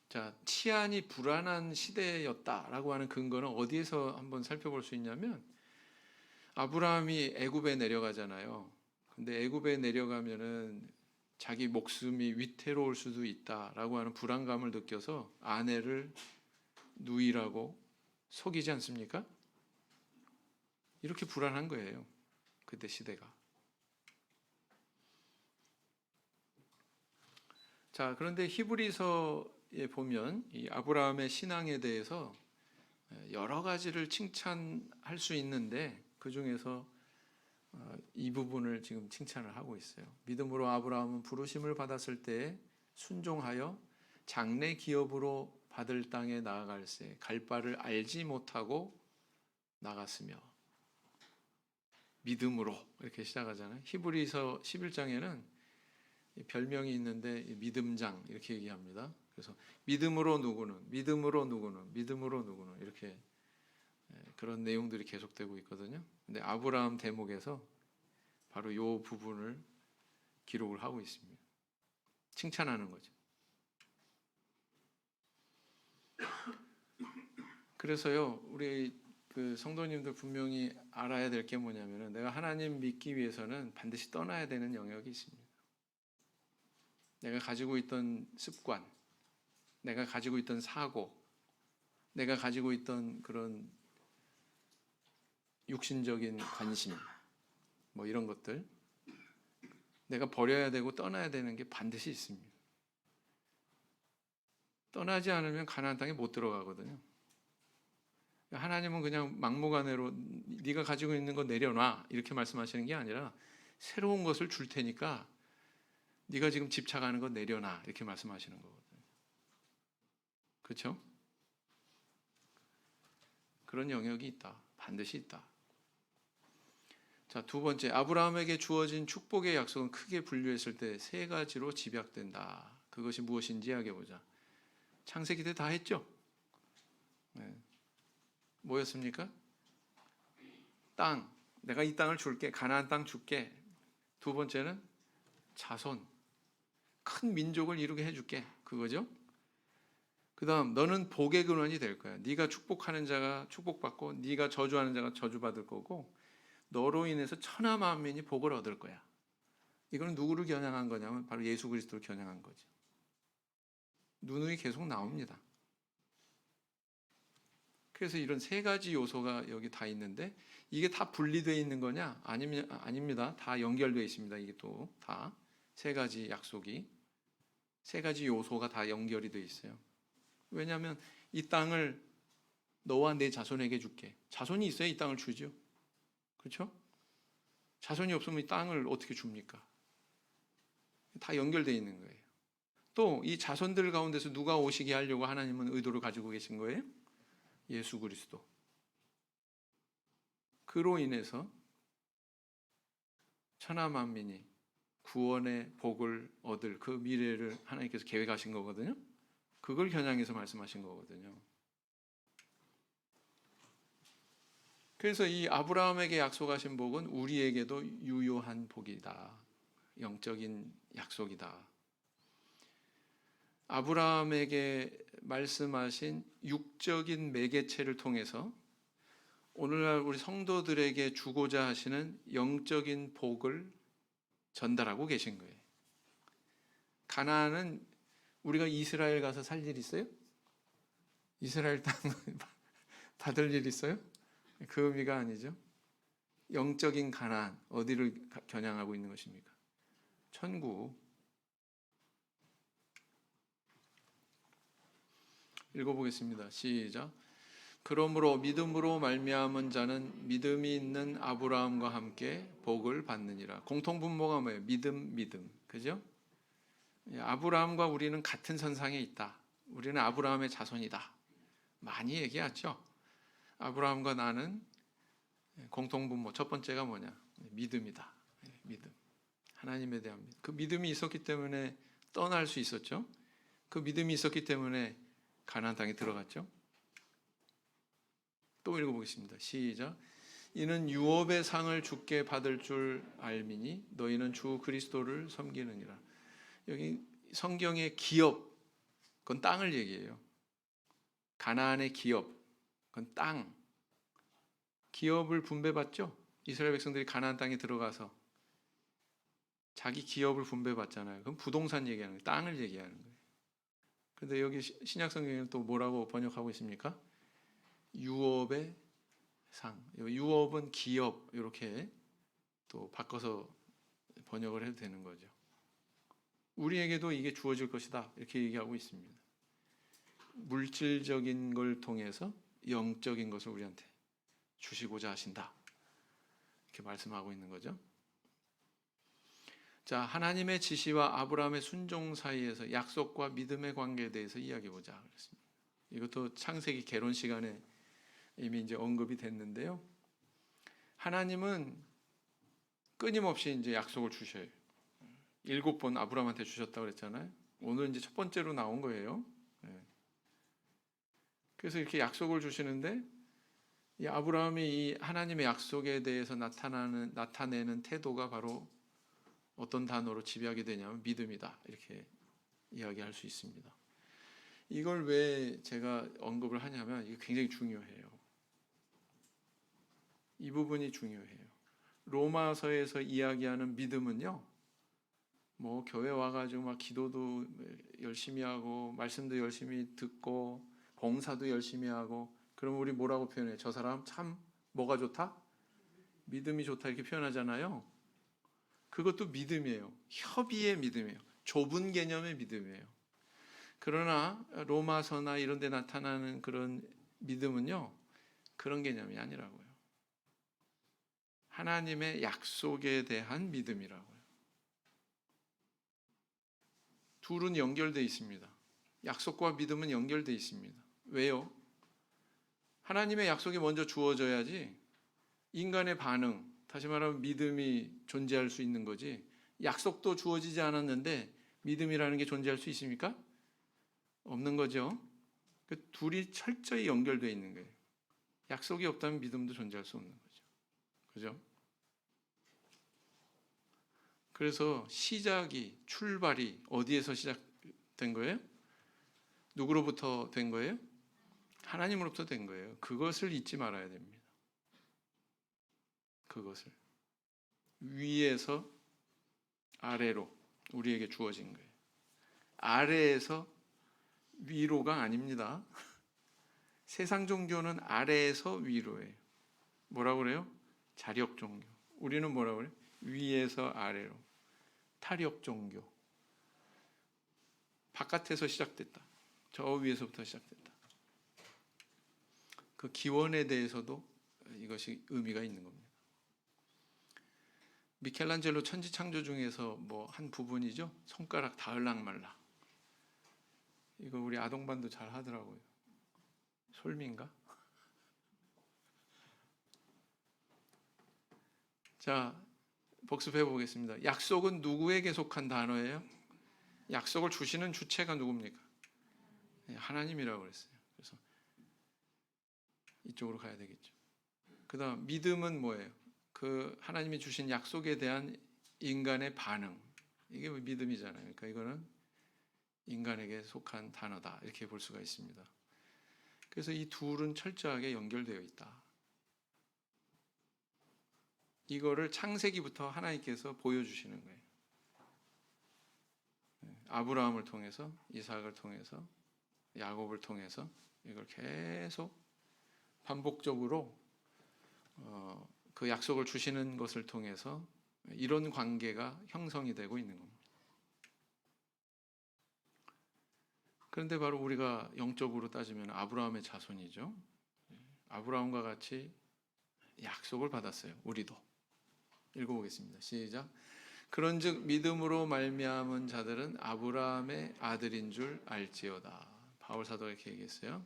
자, 치안이 불안한 시대였다라고 하는 근거는 어디에서 한번 살펴볼 수 있냐면 아브라함이 애굽에 내려가잖아요. 근데 애굽에 내려가면은 자기 목숨이 위태로울 수도 있다라고 하는 불안감을 느껴서 아내를 누이라고 속이지 않습니까? 이렇게 불안한 거예요. 그때 시대가. 자, 그런데 히브리서에 보면 이 아브라함의 신앙에 대해서 여러 가지를 칭찬할 수 있는데 그 중에서 이 부분을 지금 칭찬을 하고 있어요. 믿음으로 아브라함은 부르심을 받았을 때 순종하여 장래 기업으로 받을 땅에 나아갈새 갈 바를 알지 못하고 나갔으며 믿음으로 이렇게 시작하잖아요. 히브리서 11장에는 별명이 있는데 믿음장 이렇게 얘기합니다. 그래서 믿음으로 누구는 이렇게 그런 내용들이 계속되고 있거든요. 근데 아브라함 대목에서 바로 이 부분을 기록을 하고 있습니다. 칭찬하는 거죠. 그래서요, 우리 그 성도님들 분명히 알아야 될 게 뭐냐면은 내가 하나님 믿기 위해서는 반드시 떠나야 되는 영역이 있습니다. 내가 가지고 있던 습관, 내가 가지고 있던 사고, 내가 가지고 있던 그런 육신적인 관심, 뭐 이런 것들, 내가 버려야 되고 떠나야 되는 게 반드시 있습니다. 떠나지 않으면 가나안 땅에 못 들어가거든요. 하나님은 그냥 막무가내로 네가 가지고 있는 거 내려놔 이렇게 말씀하시는 게 아니라 새로운 것을 줄 테니까 네가 지금 집착하는 거 내려놔 이렇게 말씀하시는 거거든요. 그렇죠? 그런 영역이 있다. 반드시 있다. 자, 두 번째, 아브라함에게 주어진 축복의 약속은 크게 분류했을 때 세 가지로 집약된다. 그것이 무엇인지 이야기해보자. 창세기 때 다 했죠? 네. 뭐였습니까? 땅, 내가 이 땅을 줄게. 가나안 땅 줄게. 두 번째는 자손. 큰 민족을 이루게 해줄게. 그거죠. 그 다음 너는 복의 근원이 될 거야. 네가 축복하는 자가 축복받고 네가 저주하는 자가 저주받을 거고 너로 인해서 천하 만민이 복을 얻을 거야. 이거는 누구를 겨냥한 거냐면 바로 예수 그리스도를 겨냥한 거죠. 누누이 계속 나옵니다. 그래서 이런 세 가지 요소가 여기 다 있는데 이게 다 분리되어 있는 거냐? 아닙니다. 다 연결되어 있습니다. 이게 또 다 세 가지 약속이 세 가지 요소가 다 연결이 되어 있어요. 왜냐하면 이 땅을 너와 내 자손에게 줄게. 자손이 있어야 이 땅을 주죠. 그렇죠? 자손이 없으면 이 땅을 어떻게 줍니까? 다 연결되어 있는 거예요. 또 이 자손들 가운데서 누가 오시게 하려고 하나님은 의도를 가지고 계신 거예요? 예수 그리스도. 그로 인해서 천하 만민이 구원의 복을 얻을 그 미래를 하나님께서 계획하신 거거든요. 그걸 겨냥해서 말씀하신 거거든요. 그래서 이 아브라함에게 약속하신 복은 우리에게도 유효한 복이다. 영적인 약속이다. 아브라함에게 말씀하신 육적인 매개체를 통해서 오늘날 우리 성도들에게 주고자 하시는 영적인 복을 전달하고 계신 거예요. 가나안은 우리가 이스라엘 가서 살 일 있어요? 이스라엘 땅 받을 일 있어요? 그 의미가 아니죠. 영적인 가나안, 어디를 겨냥하고 있는 것입니까? 천국. 읽어보겠습니다. 시작. 그러므로 믿음으로 말미암은 자는 믿음이 있는 아브라함과 함께 복을 받느니라. 공통분모가 뭐예요? 믿음. 그죠? 아브라함과 우리는 같은 선상에 있다. 우리는 아브라함의 자손이다. 많이 얘기하죠. 아브라함과 나는 공통분모 첫 번째가 뭐냐? 믿음이다. 믿음. 하나님에 대한 믿음. 그 믿음이 있었기 때문에 떠날 수 있었죠. 그 믿음이 있었기 때문에 가나안 땅에 들어갔죠. 또 읽어보겠습니다. 시작. 이는 유업의 상을 주께 받을 줄 알미니 너희는 주 그리스도를 섬기느니라. 여기 성경의 기업, 그건 땅을 얘기해요. 가나안의 기업, 그건 땅. 기업을 분배받죠. 이스라엘 백성들이 가나안 땅에 들어가서 자기 기업을 분배받잖아요. 그럼 부동산 얘기하는 거예요. 땅을 얘기하는 거예요. 그런데 여기 신약 성경에는 또 뭐라고 번역하고 있습니까? 유업의 상. 유업은 기업, 이렇게 또 바꿔서 번역을 해도 되는 거죠. 우리에게도 이게 주어질 것이다, 이렇게 얘기하고 있습니다. 물질적인 걸 통해서 영적인 것을 우리한테 주시고자 하신다, 이렇게 말씀하고 있는 거죠. 자, 하나님의 지시와 아브라함의 순종 사이에서 약속과 믿음의 관계에 대해서 이야기해보자 그랬습니다. 이것도 창세기 개론 시간에 이미 이제 언급이 됐는데요. 하나님은 끊임없이 이제 약속을 주셔요. 7번 아브라함한테 주셨다고 그랬잖아요. 오늘 이제 첫 번째로 나온 거예요. 그래서 이렇게 약속을 주시는데 이 아브라함이 이 하나님의 약속에 대해서 나타내는 태도가 바로 어떤 단어로 지배하게 되냐면 믿음이다, 이렇게 이야기할 수 있습니다. 이걸 왜 제가 언급을 하냐면 이게 굉장히 중요해요. 이 부분이 중요해요. 로마서에서 이야기하는 믿음은요, 뭐 교회 와가지고 막 기도도 열심히 하고 말씀도 열심히 듣고 봉사도 열심히 하고 그러면 우리 뭐라고 표현해요? 저 사람 참 뭐가 좋다? 믿음이 좋다, 이렇게 표현하잖아요. 그것도 믿음이에요. 협의의 믿음이에요. 좁은 개념의 믿음이에요. 그러나 로마서나 이런 데 나타나는 그런 믿음은요, 그런 개념이 아니라고요. 하나님의 약속에 대한 믿음이라고요. 둘은 연결되어 있습니다. 약속과 믿음은 연결되어 있습니다. 왜요? 하나님의 약속이 먼저 주어져야지 인간의 반응, 다시 말하면 믿음이 존재할 수 있는 거지. 약속도 주어지지 않았는데 믿음이라는 게 존재할 수 있습니까? 없는 거죠. 그 둘이 철저히 연결되어 있는 거예요. 약속이 없다면 믿음도 존재할 수 없는 거죠. 그죠? 그래서 출발이 어디에서 시작된 거예요? 누구로부터 된 거예요? 하나님으로부터 된 거예요. 그것을 잊지 말아야 됩니다. 그것을 위에서 아래로 우리에게 주어진 거예요. 아래에서 위로가 아닙니다. 세상 종교는 아래에서 위로예요. 뭐라고 그래요? 자력 종교. 우리는 뭐라고 그래요? 위에서 아래로. 타력 종교. 바깥에서 시작됐다. 저 위에서부터 시작됐다. 그 기원에 대해서도 이것이 의미가 있는 겁니다. 미켈란젤로 천지창조 중에서 뭐 한 부분이죠. 손가락 닿을락말락. 이거 우리 아동반도 잘 하더라고요. 솔미인가? 자, 복습해 보겠습니다. 약속은 누구에게 속한 단어예요? 약속을 주시는 주체가 누굽니까? 하나님이라고 그랬어요. 그래서 이쪽으로 가야 되겠죠. 그다음 믿음은 뭐예요? 그 하나님이 주신 약속에 대한 인간의 반응. 이게 믿음이잖아요. 그러니까 이거는 인간에게 속한 단어다. 이렇게 볼 수가 있습니다. 그래서 이 둘은 철저하게 연결되어 있다. 이거를 창세기부터 하나님께서 보여주시는 거예요. 아브라함을 통해서, 이삭을 통해서, 야곱을 통해서 이걸 계속 반복적으로 그 약속을 주시는 것을 통해서 이런 관계가 형성이 되고 있는 겁니다. 그런데 바로 우리가 영적으로 따지면 아브라함의 자손이죠. 아브라함과 같이 약속을 받았어요. 우리도. 읽어보겠습니다. 시작. 그런즉 믿음으로 말미암은 자들은 아브라함의 아들인 줄 알지어다. 바울 사도가 이렇게 얘기했어요.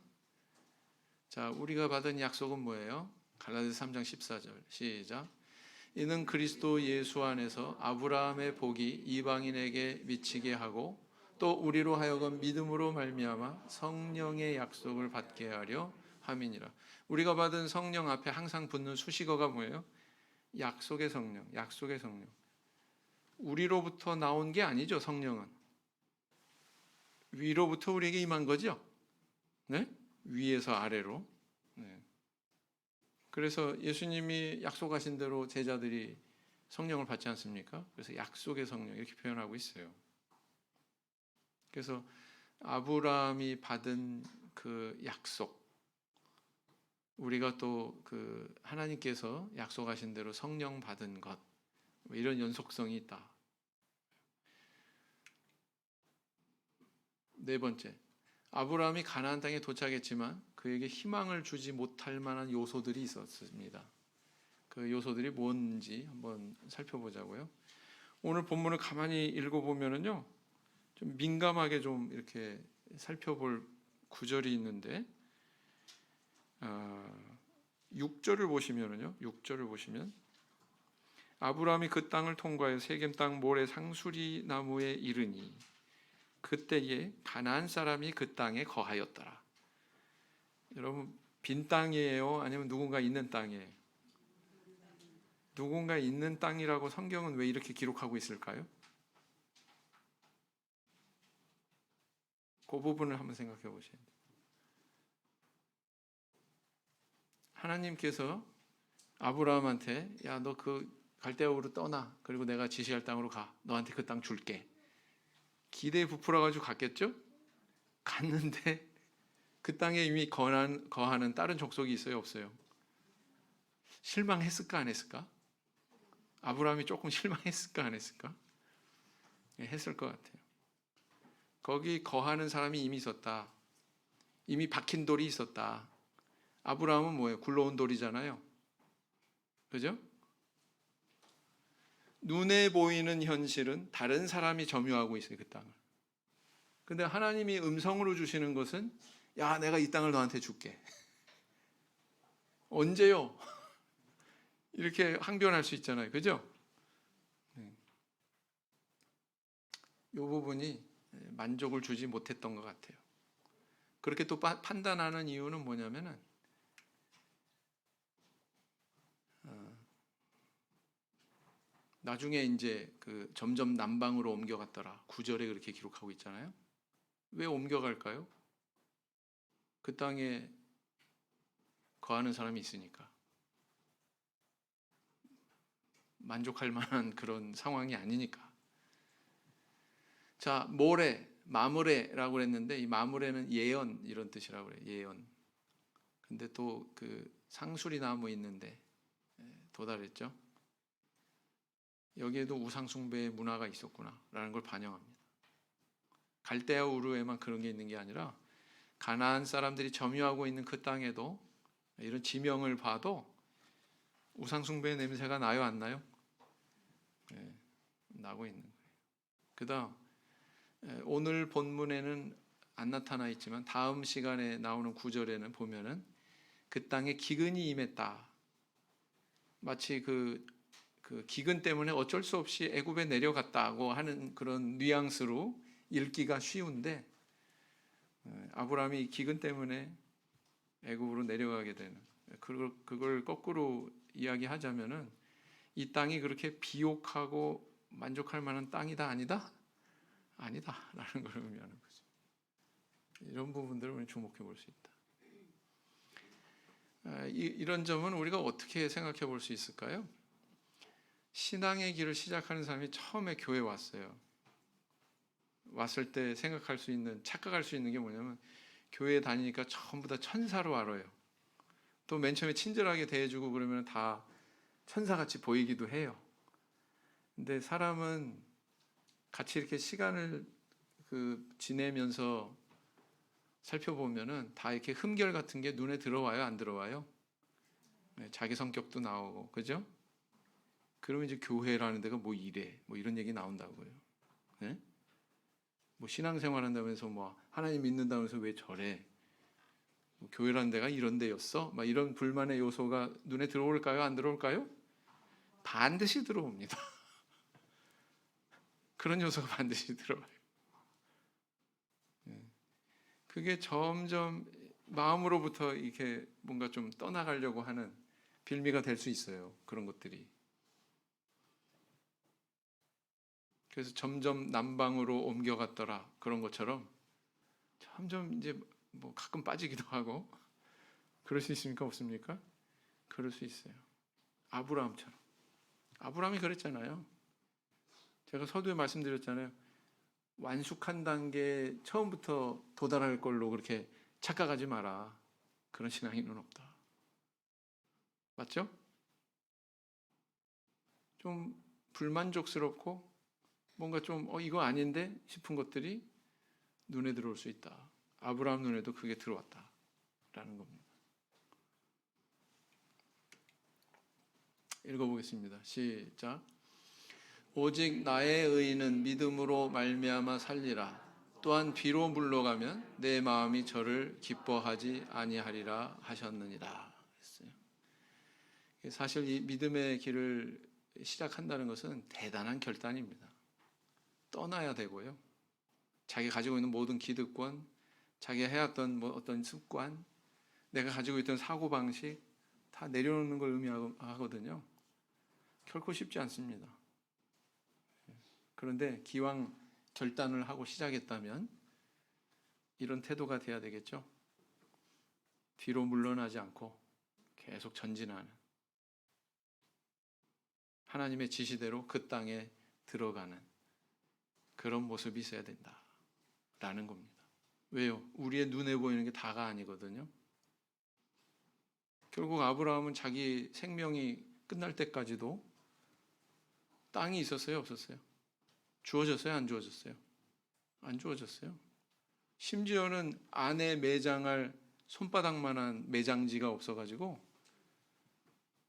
자, 우리가 받은 약속은 뭐예요? 갈라디아서 3장 14절. 시작. 이는 그리스도 예수 안에서 아브라함의 복이 이방인에게 미치게 하고 또 우리로 하여금 믿음으로 말미암아 성령의 약속을 받게 하려 함이니라. 우리가 받은 성령 앞에 항상 붙는 수식어가 뭐예요? 약속의 성령, 약속의 성령. 우리로부터 나온 게 아니죠, 성령은. 위로부터 우리에게 임한 거죠. 네? 위에서 아래로. 네. 그래서 예수님이 약속하신 대로 제자들이 성령을 받지 않습니까? 그래서 약속의 성령 이렇게 표현하고 있어요. 그래서 아브라함이 받은 그 약속, 우리가 또 그 하나님께서 약속하신 대로 성령 받은 것, 이런 연속성이 있다. 네 번째, 아브라함이 가나안 땅에 도착했지만 그에게 희망을 주지 못할 만한 요소들이 있었습니다. 그 요소들이 뭔지 한번 살펴보자고요. 오늘 본문을 가만히 읽어보면은요, 좀 민감하게 좀 이렇게 살펴볼 구절이 있는데, 6절을 보시면은요, 6절을 보시면 아브라함이 그 땅을 통과해 세겜 땅 모래 상수리 나무에 이르니 그때에 가나안 사람이 그 땅에 거하였더라. 여러분, 빈 땅이에요? 아니면 누군가 있는 땅이에요? 누군가 있는 땅이라고 성경은 왜 이렇게 기록하고 있을까요? 그 부분을 한번 생각해 보셔야 돼요. 하나님께서 아브라함한테 야, 너 그 갈대아우로 떠나. 그리고 내가 지시할 땅으로 가. 너한테 그 땅 줄게. 기대에 부풀어 가지고 갔겠죠? 갔는데 그 땅에 이미 거하는 다른 족속이 있어요, 없어요? 실망했을까, 안 했을까? 아브라함이 조금 실망했을까, 안 했을까? 했을 것 같아요. 거기 거하는 사람이 이미 있었다. 이미 박힌 돌이 있었다. 아브라함은 뭐예요? 굴러온 돌이잖아요. 그죠? 눈에 보이는 현실은 다른 사람이 점유하고 있어요, 그 땅을. 근데 하나님이 음성으로 주시는 것은 야, 내가 이 땅을 너한테 줄게. 언제요? 이렇게 항변할 수 있잖아요. 그죠? 이 부분이 만족을 주지 못했던 것 같아요. 그렇게 또 판단하는 이유는 뭐냐면은 나중에 이제 그 점점 남방으로 옮겨갔더라. 9절에 그렇게 기록하고 있잖아요. 왜 옮겨갈까요? 그 땅에 거하는 사람이 있으니까. 만족할 만한 그런 상황이 아니니까. 자, 모레, 마므레라고 그랬는데 이 마므레는 예언 이런 뜻이라고 그래요. 예언. 근데 또 그 상수리 나무 있는데 도달했죠. 여기에도 우상 숭배의 문화가 있었구나라는 걸 반영합니다. 갈대아 우르에만 그런 게 있는 게 아니라 가나안 사람들이 점유하고 있는 그 땅에도 이런 지명을 봐도 우상 숭배의 냄새가 나요, 안 나요? 네, 나고 있는 거예요. 그다음 오늘 본문에는 안 나타나 있지만 다음 시간에 나오는 9절에는 보면은 그 땅에 기근이 임했다. 마치 그 기근 때문에 어쩔 수 없이 애굽에 내려갔다고 하는 그런 뉘앙스로 읽기가 쉬운데 아브라함이 기근 때문에 애굽으로 내려가게 되는 그걸 거꾸로 이야기하자면은 이 땅이 그렇게 비옥하고 만족할 만한 땅이다 아니다? 아니다라는 걸 의미하는 거죠. 이런 부분들을 우리 주목해 볼 수 있다. 이런 점은 우리가 어떻게 생각해 볼 수 있을까요? 신앙의 길을 시작하는 사람이 처음에 교회 왔어요. 왔을 때 생각할 수 있는, 착각할 수 있는 게 뭐냐면 교회에 다니니까 전부 다 천사로 알아요. 또 맨 처음에 친절하게 대해주고 그러면 다 천사같이 보이기도 해요. 근데 사람은 같이 이렇게 시간을 지내면서 살펴보면은 다 이렇게 흠결 같은 게 눈에 들어와요, 안 들어와요? 네, 자기 성격도 나오고, 그죠? 그러면 이제 교회라는 데가 뭐 이래, 뭐 이런 얘기 나온다고요. 네? 뭐 신앙생활 한다면서 뭐 하나님 믿는다면서 왜 저래? 뭐 교회라는 데가 이런 데였어? 막 이런 불만의 요소가 눈에 들어올까요, 안 들어올까요? 반드시 들어옵니다. 그런 요소가 반드시 들어와요. 그게 점점 마음으로부터 이렇게 뭔가 좀 떠나가려고 하는 빌미가 될 수 있어요. 그런 것들이. 그래서 점점 남방으로 옮겨갔더라. 그런 것처럼 점점 이제 뭐 가끔 빠지기도 하고 그럴 수 있습니까? 없습니까? 그럴 수 있어요. 아브라함처럼. 아브라함이 그랬잖아요. 제가 서두에 말씀드렸잖아요. 완숙한 단계 처음부터 도달할 걸로 그렇게 착각하지 마라. 그런 신앙인은 없다. 맞죠? 좀 불만족스럽고 뭔가 좀 이거 아닌데 싶은 것들이 눈에 들어올 수 있다. 아브라함 눈에도 그게 들어왔다라는 겁니다. 읽어보겠습니다. 시작. 오직 나의 의인은 믿음으로 말미암아 살리라. 또한 비로 물러가면 내 마음이 저를 기뻐하지 아니하리라 하셨느니라. 했어요. 사실 이 믿음의 길을 시작한다는 것은 대단한 결단입니다. 떠나야 되고요. 자기가 가지고 있는 모든 기득권, 자기가 해왔던 뭐 어떤 습관, 내가 가지고 있던 사고방식 다 내려놓는 걸 의미하거든요. 결코 쉽지 않습니다. 그런데 기왕 결단을 하고 시작했다면 이런 태도가 돼야 되겠죠. 뒤로 물러나지 않고 계속 전진하는, 하나님의 지시대로 그 땅에 들어가는 그런 모습이 있어야 된다라는 겁니다. 왜요? 우리의 눈에 보이는 게 다가 아니거든요. 결국 아브라함은 자기 생명이 끝날 때까지도 땅이 있었어요, 없었어요? 주어졌어요, 안 주어졌어요? 안 주어졌어요. 심지어는 안에 매장할 손바닥만한 매장지가 없어가지고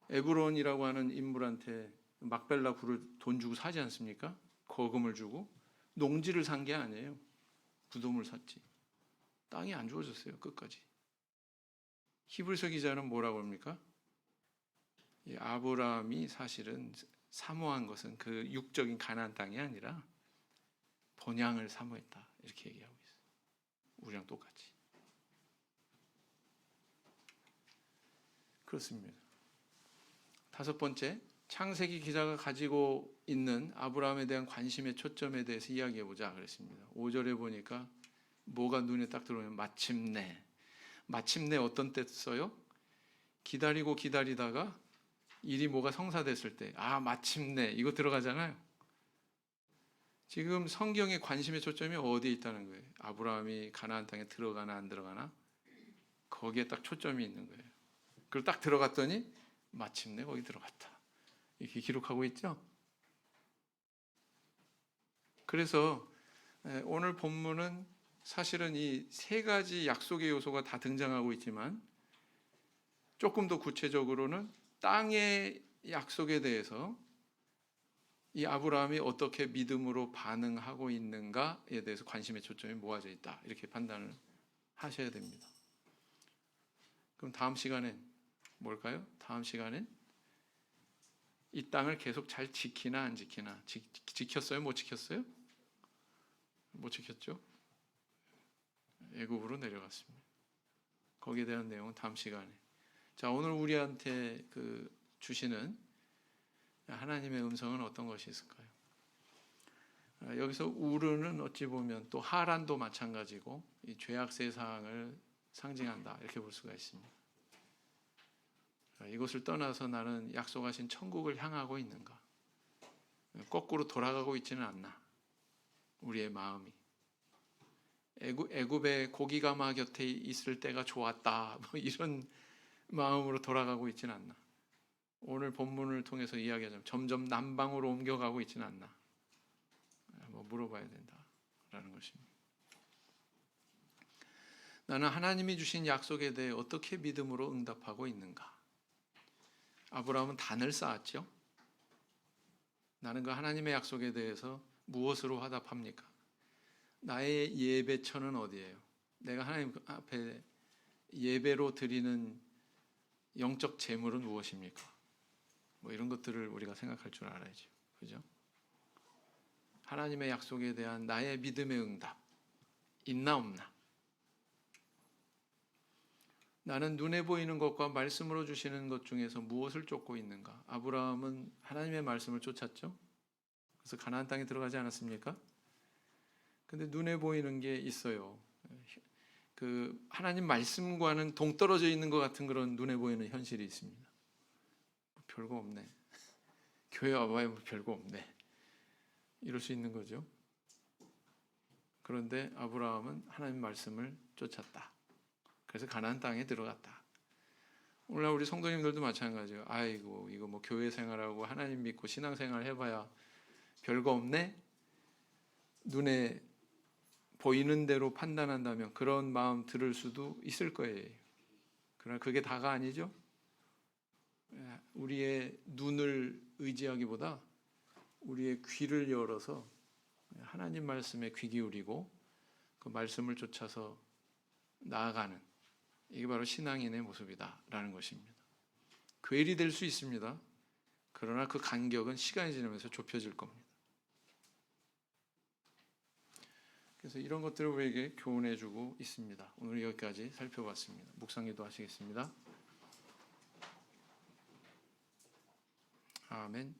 에브론이라고 하는 인물한테 막벨라 굴을 돈 주고 사지 않습니까? 거금을 주고 농지를 산 게 아니에요. 부돔을 샀지. 땅이 안 주어졌어요, 끝까지. 히브리서 기자는 뭐라고 합니까? 이 아브라함이 사실은 사모한 것은 그 육적인 가나안 땅이 아니라 본향을 사모했다, 이렇게 얘기하고 있어요. 우리랑 똑같이. 그렇습니다. 다섯 번째, 창세기 기자가 가지고 있는 아브라함에 대한 관심의 초점에 대해서 이야기해 보자 그랬습니다. 5절에 보니까 뭐가 눈에 딱 들어오면 마침내. 마침내 어떤 때 써요? 기다리고 기다리다가 일이 뭐가 성사됐을 때, 아 마침내 이거 들어가잖아요. 지금 성경의 관심의 초점이 어디에 있다는 거예요? 아브라함이 가나안 땅에 들어가나 안 들어가나? 거기에 딱 초점이 있는 거예요. 그걸 딱 들어갔더니 마침내 거기 들어갔다. 이렇게 기록하고 있죠. 그래서 오늘 본문은 사실은 이 세 가지 약속의 요소가 다 등장하고 있지만 조금 더 구체적으로는 땅의 약속에 대해서 이 아브라함이 어떻게 믿음으로 반응하고 있는가에 대해서 관심의 초점이 모아져 있다. 이렇게 판단을 하셔야 됩니다. 그럼 다음 시간엔 뭘까요? 다음 시간엔 이 땅을 계속 잘 지키나 안 지키나. 지켰어요? 못 지켰어요? 못 지켰죠? 애굽으로 내려갔습니다. 거기에 대한 내용은 다음 시간에. 자, 오늘 우리한테 주시는 하나님의 음성은 어떤 것이 있을까요? 여기서 우르는 어찌 보면 또 하란도 마찬가지고 이 죄악 세상을 상징한다 이렇게 볼 수가 있습니다. 이것을 떠나서 나는 약속하신 천국을 향하고 있는가? 거꾸로 돌아가고 있지는 않나? 우리의 마음이 애굽의 고기가마 곁에 있을 때가 좋았다 뭐 이런 마음으로 돌아가고 있지는 않나? 오늘 본문을 통해서 이야기하자면 점점 남방으로 옮겨가고 있지는 않나? 뭐 물어봐야 된다라는 것입니다. 나는 하나님이 주신 약속에 대해 어떻게 믿음으로 응답하고 있는가? 아브라함은 단을 쌓았죠. 나는 그 하나님의 약속에 대해서 무엇으로 화답합니까? 나의 예배처는 어디예요? 내가 하나님 앞에 예배로 드리는 영적 제물은 무엇입니까? 뭐 이런 것들을 우리가 생각할 줄 알아야죠. 그죠? 하나님의 약속에 대한 나의 믿음의 응답 있나 없나? 나는 눈에 보이는 것과 말씀으로 주시는 것 중에서 무엇을 쫓고 있는가? 아브라함은 하나님의 말씀을 쫓았죠. 그래서 가나안 땅에 들어가지 않았습니까? 근데 눈에 보이는 게 있어요. 하나님 말씀과는 동떨어져 있는 것 같은 그런 눈에 보이는 현실이 있습니다. 뭐 별거 없네. 교회 와봐야 뭐 별거 없네. 이럴 수 있는 거죠. 그런데 아브라함은 하나님 말씀을 쫓았다. 그래서 가나안 땅에 들어갔다. 오늘날 우리 성도님들도 마찬가지예요. 아이고 이거 뭐 교회 생활하고 하나님 믿고 신앙생활 해봐야 별거 없네. 눈에 보이는 대로 판단한다면 그런 마음 들을 수도 있을 거예요. 그러나 그게 다가 아니죠. 우리의 눈을 의지하기보다 우리의 귀를 열어서 하나님 말씀에 귀 기울이고 그 말씀을 쫓아서 나아가는, 이게 바로 신앙인의 모습이다라는 것입니다. 괴리될 수 있습니다. 그러나 그 간격은 시간이 지나면서 좁혀질 겁니다. 그래서 이런 것들을 우리에게 교훈해주고 있습니다. 오늘 여기까지 살펴봤습니다. 묵상기도 하시겠습니다. 아멘.